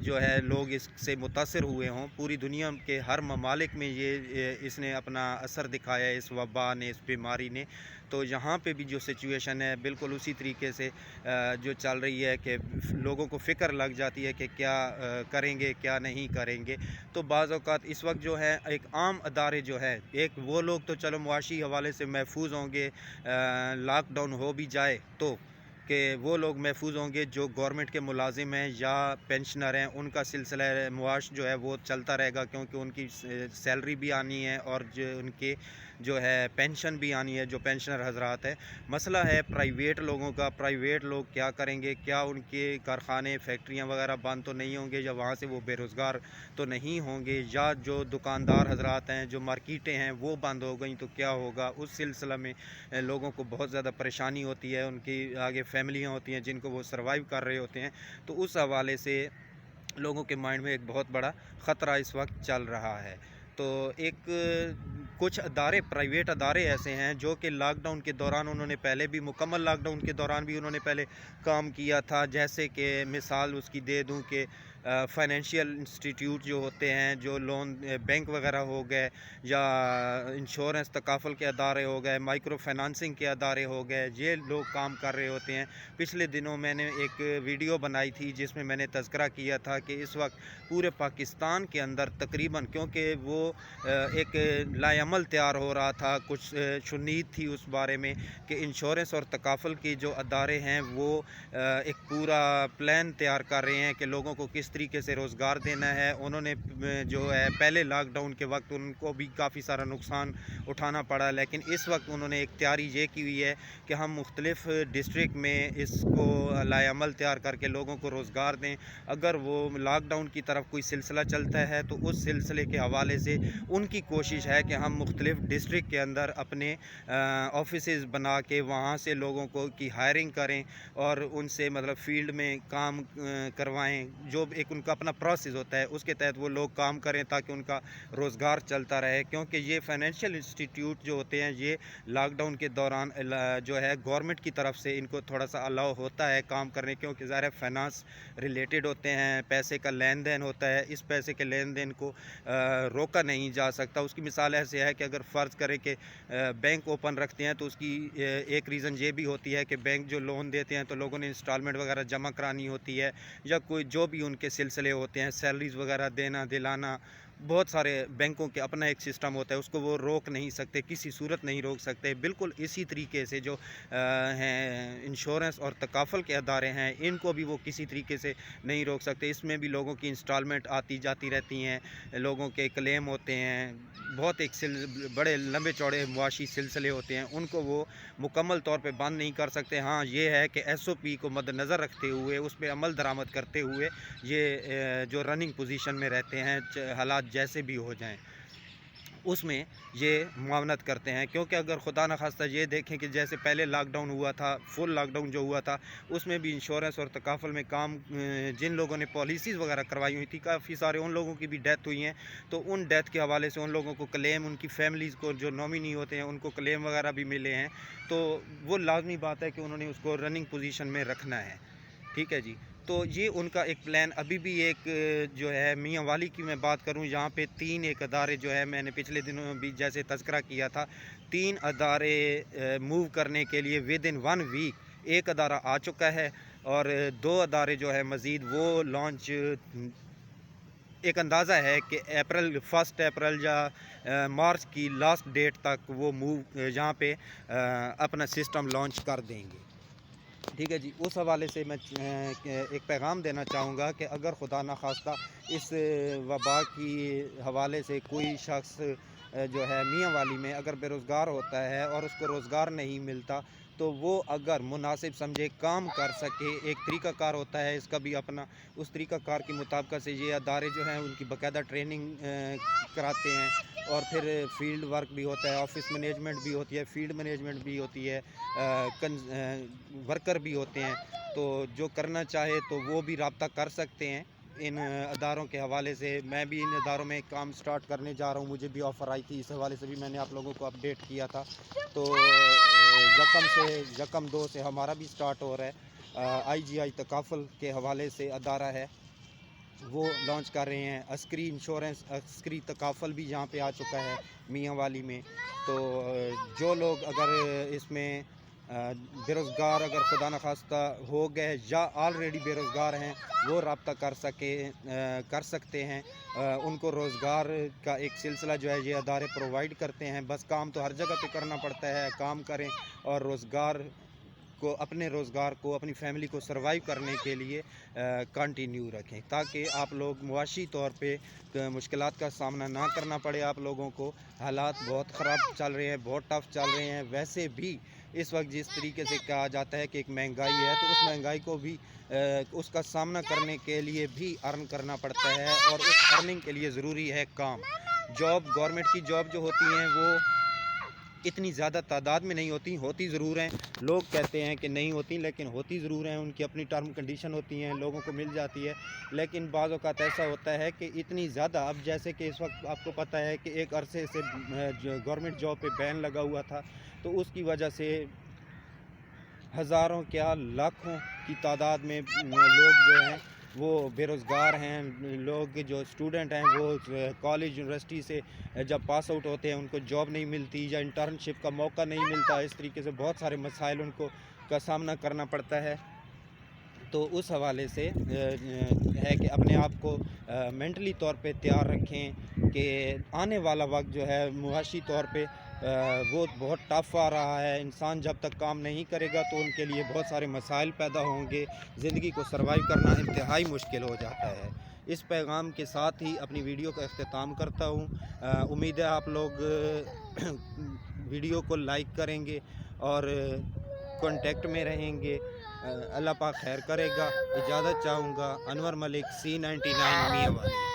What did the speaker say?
جو ہے لوگ اس سے متاثر ہوئے ہوں. پوری دنیا کے ہر ممالک میں اس نے اپنا اثر دکھایا ہے، اس وبا نے، اس بیماری نے. تو یہاں پہ بھی جو سچویشن ہے بالکل اسی طریقے سے جو چل رہی ہے کہ لوگوں کو فکر لگ جاتی ہے کہ کیا کریں گے کیا نہیں کریں گے. تو بعض اوقات اس وقت جو ہے ایک عام ادارے جو ہے، ایک وہ لوگ تو چلو معاشی حوالے سے محفوظ ہوں گے، لاک ڈاؤن ہو بھی جائے تو کہ وہ لوگ محفوظ ہوں گے جو گورنمنٹ کے ملازم ہیں یا پینشنر ہیں. ان کا سلسلہ معاش جو ہے وہ چلتا رہے گا، کیونکہ ان کی سیلری بھی آنی ہے اور ان کے جو ہے پینشن بھی آنی ہے، جو پینشنر حضرات ہیں. مسئلہ ہے پرائیویٹ لوگوں کا. پرائیویٹ لوگ کیا کریں گے؟ کیا ان کے کارخانے فیکٹریاں وغیرہ بند تو نہیں ہوں گے، یا وہاں سے وہ بے روزگار تو نہیں ہوں گے؟ یا جو دکاندار حضرات ہیں، جو مارکیٹیں ہیں وہ بند ہو گئیں تو کیا ہوگا؟ اس سلسلہ میں لوگوں کو بہت زیادہ پریشانی ہوتی ہے. ان کی آگے فیملیاں ہوتی ہیں جن کو وہ سروائیو کر رہے ہوتے ہیں. تو اس حوالے سے لوگوں کے مائنڈ میں ایک بہت بڑا خطرہ اس وقت چل رہا ہے. تو کچھ ادارے، پرائیویٹ ادارے ایسے ہیں جو کہ لاک ڈاؤن کے دوران انہوں نے پہلے بھی، مکمل لاک ڈاؤن کے دوران بھی انہوں نے پہلے کام کیا تھا. جیسے کہ مثال اس کی دے دوں کہ فائنینشیل انسٹیٹیوٹ جو ہوتے ہیں، جو لون بینک وغیرہ ہو گئے، یا انشورنس تکافل کے ادارے ہو گئے، مائکرو فائنانسنگ کے ادارے ہو گئے، یہ لوگ کام کر رہے ہوتے ہیں. پچھلے دنوں میں نے ایک ویڈیو بنائی تھی جس میں میں نے تذکرہ کیا تھا کہ اس وقت پورے پاکستان کے اندر تقریباً، کیونکہ وہ ایک لائے عمل تیار ہو رہا تھا، کچھ شنید تھی اس بارے میں کہ انشورنس اور تکافل کے جو ادارے ہیں وہ ایک پورا پلان تیار کر رہے ہیں کہ لوگوں کو کس طریقے سے روزگار دینا ہے. انہوں نے جو ہے پہلے لاک ڈاؤن کے وقت ان کو بھی کافی سارا نقصان اٹھانا پڑا، لیکن اس وقت انہوں نے ایک تیاری یہ کی ہوئی ہے کہ ہم مختلف ڈسٹرکٹ میں اس کو لائے عمل تیار کر کے لوگوں کو روزگار دیں. اگر وہ لاک ڈاؤن کی طرف کوئی سلسلہ چلتا ہے تو اس سلسلے کے حوالے سے ان کی کوشش ہے کہ ہم مختلف ڈسٹرکٹ کے اندر اپنے آفیسز بنا کے وہاں سے لوگوں کو کی ہائرنگ کریں اور ان سے مطلب فیلڈ میں کام کروائیں. جو ایک ان کا اپنا پروسیس ہوتا ہے اس کے تحت وہ لوگ کام کریں تاکہ ان کا روزگار چلتا رہے. کیونکہ یہ فائنینشیل انسٹیٹیوٹ جو ہوتے ہیں یہ لاک ڈاؤن کے دوران جو ہے گورنمنٹ کی طرف سے ان کو تھوڑا سا الاؤ ہوتا ہے کام کرنے، کیونکہ ظاہر فائنانس ریلیٹڈ ہوتے ہیں، پیسے کا لین دین ہوتا ہے. اس پیسے کے لین دین کو روکا نہیں جا سکتا. اس کی مثال ایسے ہے کہ اگر فرض کریں کہ بینک اوپن رکھتے ہیں تو اس کی ایک ریزن یہ بھی ہوتی ہے کہ بینک جو لون دیتے ہیں تو لوگوں نے انسٹالمنٹ وغیرہ جمع کرانی ہوتی ہے، یا کوئی جو بھی ان کے سلسلے ہوتے ہیں، سیلریز وغیرہ دینا دلانا. بہت سارے بینکوں کے اپنا ایک سسٹم ہوتا ہے، اس کو وہ روک نہیں سکتے، کسی صورت نہیں روک سکتے. بالکل اسی طریقے سے جو ہیں انشورنس اور تکافل کے ادارے ہیں ان کو بھی وہ کسی طریقے سے نہیں روک سکتے. اس میں بھی لوگوں کی انسٹالمنٹ آتی جاتی رہتی ہیں، لوگوں کے کلیم ہوتے ہیں، بہت ایک بڑے لمبے چوڑے معاشی سلسلے ہوتے ہیں، ان کو وہ مکمل طور پہ بند نہیں کر سکتے. ہاں یہ ہے کہ ایس او پی کو مد نظر رکھتے ہوئے، اس پہ عمل درآمد کرتے ہوئے یہ جو رننگ پوزیشن میں رہتے ہیں، حالات جیسے بھی ہو جائیں اس میں یہ معاونت کرتے ہیں. کیونکہ اگر خدا نخواستہ یہ دیکھیں کہ جیسے پہلے لاک ڈاؤن ہوا تھا، فل لاک ڈاؤن جو ہوا تھا، اس میں بھی انشورنس اور تکافل میں کام جن لوگوں نے پالیسیز وغیرہ کروائی ہوئی تھی، کافی سارے ان لوگوں کی بھی ڈیتھ ہوئی ہیں. تو ان ڈیتھ کے حوالے سے ان لوگوں کو کلیم، ان کی فیملیز کو جو نومینی ہوتے ہیں ان کو کلیم وغیرہ بھی ملے ہیں. تو وہ لازمی بات ہے کہ انہوں نے اس کو رننگ پوزیشن میں رکھنا ہے. ٹھیک ہے جی. تو یہ ان کا ایک پلان ابھی بھی ایک جو ہے میاں والی کی میں بات کروں، یہاں پہ 3 ایک ادارے جو ہے، میں نے پچھلے دنوں بھی جیسے تذکرہ کیا تھا، 3 ادارے موو کرنے کے لیے ود ان 1 ویک ایک ادارہ آ چکا ہے، اور 2 ادارے جو ہے مزید وہ لانچ، ایک اندازہ ہے کہ فرسٹ اپریل یا مارچ کی لاسٹ ڈیٹ تک وہ یہاں پہ اپنا سسٹم لانچ کر دیں گے. ٹھیک ہے جی. اس حوالے سے میں ایک پیغام دینا چاہوں گا کہ اگر خدا نخواستہ اس وبا کی حوالے سے کوئی شخص جو ہے میاں والی میں اگر بے روزگار ہوتا ہے اور اس کو روزگار نہیں ملتا، تو وہ اگر مناسب سمجھے کام کر سکے. ایک طریقہ کار ہوتا ہے اس کا بھی اپنا، اس طریقہ کار کے مطابقت سے یہ ادارے جو ہیں ان کی باقاعدہ ٹریننگ کراتے ہیں، اور پھر فیلڈ ورک بھی ہوتا ہے، آفس مینجمنٹ بھی ہوتی ہے، فیلڈ مینجمنٹ بھی ہوتی ہے، ورکر بھی ہوتے ہیں. تو جو کرنا چاہے تو وہ بھی رابطہ کر سکتے ہیں ان اداروں کے حوالے سے. میں بھی ان اداروں میں کام سٹارٹ کرنے جا رہا ہوں، مجھے بھی آفر آئی تھی، اس حوالے سے بھی میں نے آپ لوگوں کو اپڈیٹ کیا تھا. تو یکم 2 سے ہمارا بھی سٹارٹ ہو رہا ہے. آئی جی آئی تکافل کے حوالے سے ادارہ ہے، وہ لانچ کر رہے ہیں. عسکری انشورنس، عسکری تکافل بھی یہاں پہ آ چکا ہے میاں والی میں. تو جو لوگ اگر اس میں بے روزگار اگر خدا نخواستہ ہو گئے یا آلریڈی بے روزگار ہیں، وہ رابطہ کر سکتے ہیں. ان کو روزگار کا ایک سلسلہ جو ہے یہ ادارے پرووائڈ کرتے ہیں. بس کام تو ہر جگہ پہ کرنا پڑتا ہے، کام کریں اور روزگار کو، اپنے روزگار کو، اپنی فیملی کو سروائیو کرنے کے لیے کنٹینیو رکھیں، تاکہ آپ لوگ معاشی طور پہ مشکلات کا سامنا نہ کرنا پڑے. آپ لوگوں کو حالات بہت خراب چل رہے ہیں، بہت ٹف چل رہے ہیں. ویسے بھی اس وقت جس طریقے سے کہا جاتا ہے کہ ایک مہنگائی ہے، تو اس مہنگائی کو بھی اس کا سامنا کرنے کے لیے بھی ارن کرنا پڑتا ہے، اور اس ارننگ کے لیے ضروری ہے کام. جاب، گورنمنٹ کی جاب جو ہوتی ہیں وہ اتنی زیادہ تعداد میں نہیں ہوتی ضرور ہیں. لوگ کہتے ہیں کہ نہیں ہوتی، لیکن ہوتی ضرور ہیں. ان کی اپنی ٹرم کنڈیشن ہوتی ہیں، لوگوں کو مل جاتی ہے. لیکن بعض اوقات ایسا ہوتا ہے کہ اتنی زیادہ، اب جیسے کہ اس وقت آپ کو پتہ ہے کہ ایک عرصے سے گورنمنٹ جاب پہ بین لگا ہوا تھا، تو اس کی وجہ سے ہزاروں کیا لاکھوں کی تعداد میں لوگ جو ہیں وہ بے روزگار ہیں. لوگ جو اسٹوڈنٹ ہیں وہ کالج یونیورسٹی سے جب پاس آؤٹ ہوتے ہیں ان کو جاب نہیں ملتی یا انٹرنشپ کا موقع نہیں ملتا. اس طریقے سے بہت سارے مسائل ان کو کا سامنا کرنا پڑتا ہے. تو اس حوالے سے ہے کہ اپنے آپ کو مینٹلی طور پہ تیار رکھیں کہ آنے والا وقت جو ہے معاشی طور پہ وہ بہت ٹف آ رہا ہے. انسان جب تک کام نہیں کرے گا تو ان کے لیے بہت سارے مسائل پیدا ہوں گے. زندگی کو سروائیو کرنا انتہائی مشکل ہو جاتا ہے. اس پیغام کے ساتھ ہی اپنی ویڈیو کا اختتام کرتا ہوں. امید ہے آپ لوگ ویڈیو کو لائک کریں گے اور کانٹیکٹ میں رہیں گے. اللہ پاک خیر کرے گا. اجازت چاہوں گا. انور ملک، C99 میاں والی.